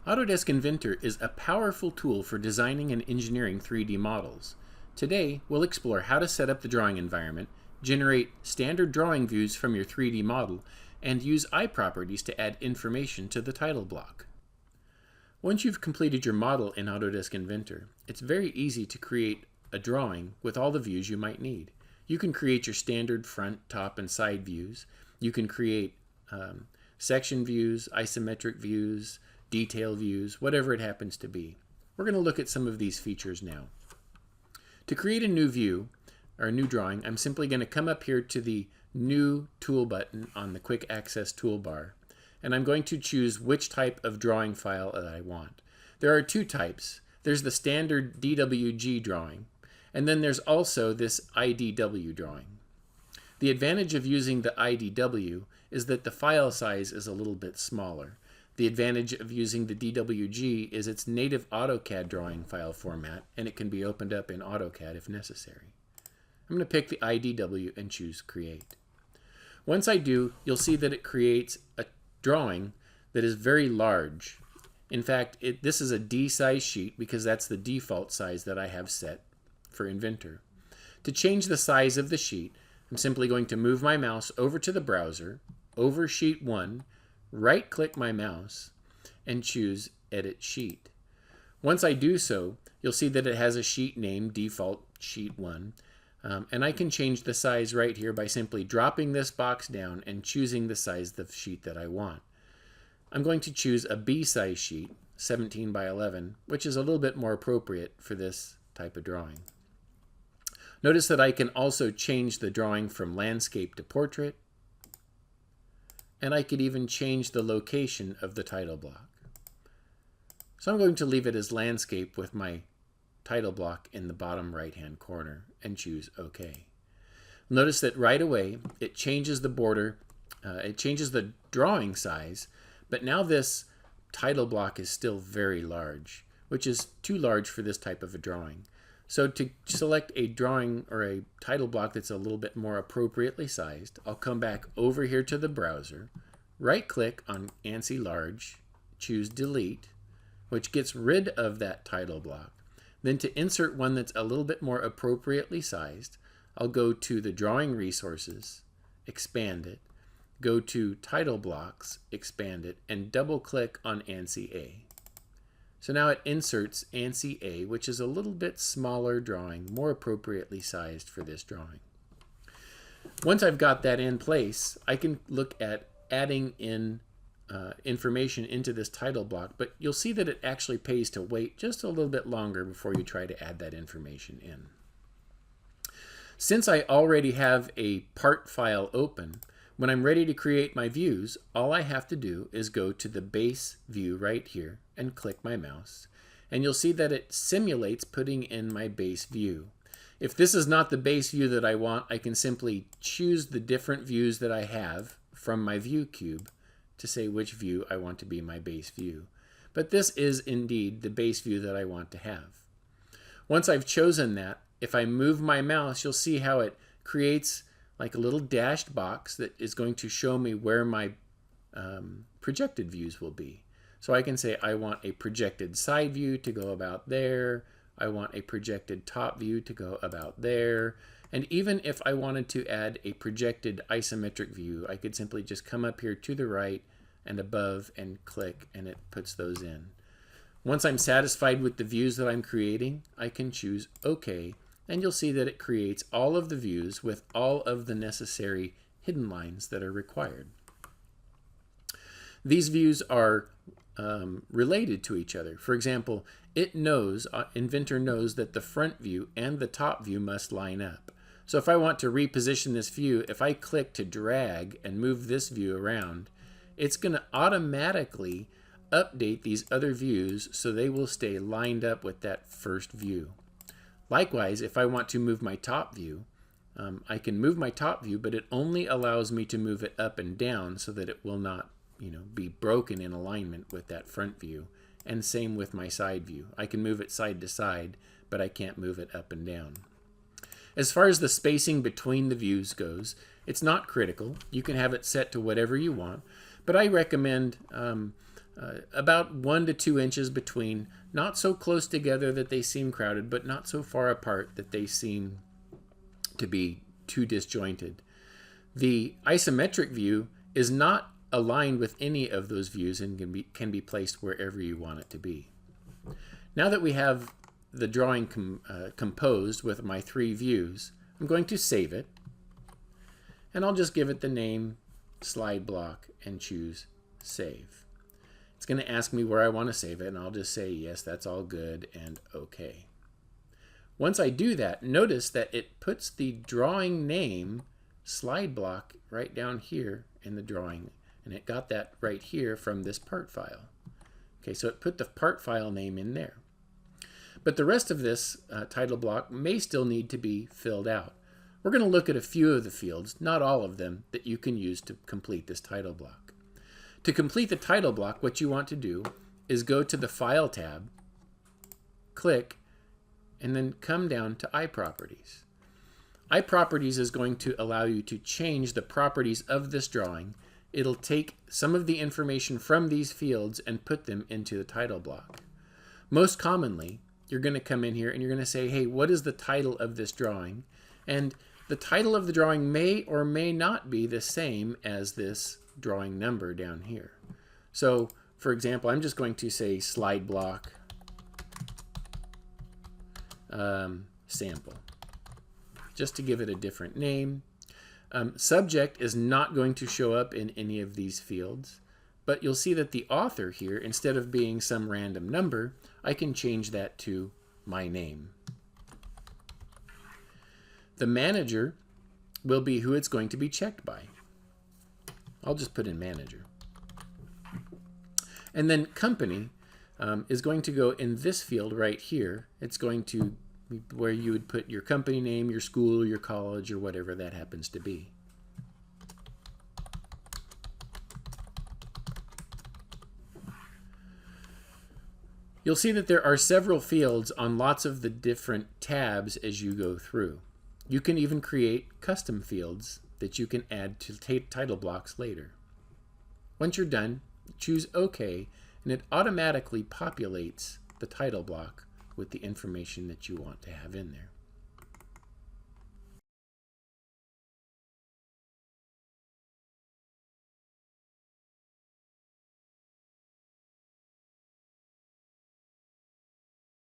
Autodesk Inventor is a powerful tool for designing and engineering 3D models. Today, we'll explore how to set up the drawing environment, generate standard drawing views from your 3D model, and use iProperties to add information to the title block. Once you've completed your model in Autodesk Inventor, it's very easy to create a drawing with all the views you might need. You can create your standard front, top, and side views. You can create section views, isometric views, detail views, whatever it happens to be. We're going to look at some of these features now. To create a new view or a new drawing, I'm simply going to come up here to the New Tool button on the Quick Access toolbar, and I'm going to choose which type of drawing file that I want. There are two types. There's the standard DWG drawing, and then there's also this IDW drawing. The advantage of using the IDW is that the file size is a little bit smaller. The advantage of using the DWG is its native AutoCAD drawing file format, and it can be opened up in AutoCAD if necessary. I'm going to pick the IDW and choose Create. Once I do, you'll see that it creates a drawing that is very large. In fact, this is a D size sheet because that's the default size that I have set for Inventor. To change the size of the sheet, I'm simply going to move my mouse over to the browser, over Sheet 1, right-click my mouse, and choose Edit Sheet. Once I do so, you'll see that it has a sheet name, Default Sheet 1, and I can change the size right here by simply dropping this box down and choosing the size of the sheet that I want. I'm going to choose a B-size sheet, 17 by 11, which is a little bit more appropriate for this type of drawing. Notice that I can also change the drawing from landscape to portrait, and I could even change the location of the title block. So I'm going to leave it as landscape with my title block in the bottom right-hand corner and choose OK. Notice that right away it changes the border, it changes the drawing size, but now this title block is still very large, which is too large for this type of a drawing. So to select a drawing or a title block that's a little bit more appropriately sized, I'll come back over here to the browser, right-click on ANSI Large, choose Delete, which gets rid of that title block. Then to insert one that's a little bit more appropriately sized, I'll go to the Drawing Resources, expand it, go to Title Blocks, expand it, and double-click on ANSI A. So now it inserts ANSI A, which is a little bit smaller drawing, more appropriately sized for this drawing. Once I've got that in place, I can look at adding in information into this title block, but you'll see that it actually pays to wait just a little bit longer before you try to add that information in. Since I already have a part file open, when I'm ready to create my views, all I have to do is go to the base view right here and click my mouse, and you'll see that it simulates putting in my base view. If this is not the base view that I want, I can simply choose the different views that I have from my view cube to say which view I want to be my base view. But this is indeed the base view that I want to have. Once I've chosen that, if I move my mouse, you'll see how it creates like a little dashed box that is going to show me where my projected views will be. So I can say I want a projected side view to go about there, I want a projected top view to go about there, and even if I wanted to add a projected isometric view, I could simply just come up here to the right and above and click, and it puts those in. Once I'm satisfied with the views that I'm creating, I can choose OK, and you'll see that it creates all of the views with all of the necessary hidden lines that are required. These views are related to each other. For example, it knows, Inventor knows that the front view and the top view must line up. So if I want to reposition this view, if I click to drag and move this view around, it's going to automatically update these other views so they will stay lined up with that first view. Likewise, if I want to move my top view, I can move my top view, but it only allows me to move it up and down so that it will not, be broken in alignment with that front view. And same with my side view. I can move it side to side, but I can't move it up and down. As far as the spacing between the views goes, it's not critical. You can have it set to whatever you want, but I recommend about 1 to 2 inches between, not so close together that they seem crowded, but not so far apart that they seem to be too disjointed. The isometric view is not aligned with any of those views and can be placed wherever you want it to be. Now that we have the drawing composed with my 3 views, I'm going to save it, and I'll just give it the name slide block and choose save. It's going to ask me where I want to save it, and I'll just say yes, that's all good, and OK. Once I do that, notice that it puts the drawing name slide block right down here in the drawing, and it got that right here from this part file. Okay, so it put the part file name in there. But the rest of this title block may still need to be filled out. We're going to look at a few of the fields, not all of them, that you can use to complete this title block. To complete the title block, what you want to do is go to the File tab, click, and then come down to iProperties. iProperties is going to allow you to change the properties of this drawing. It'll take some of the information from these fields and put them into the title block. Most commonly, you're going to come in here and you're going to say, hey, what is the title of this drawing? And the title of the drawing may or may not be the same as this drawing number down here. So, for example, I'm just going to say slide block sample, just to give it a different name. Subject is not going to show up in any of these fields, but you'll see that the author here, instead of being some random number, I can change that to my name. The manager will be who it's going to be checked by. I'll just put in manager. And then company is going to go in this field right here. It's going to be where you would put your company name, your school, your college, or whatever that happens to be. You'll see that there are several fields on lots of the different tabs as you go through. You can even create custom fields that you can add to title blocks later. Once you're done, choose OK, and it automatically populates the title block with the information that you want to have in there.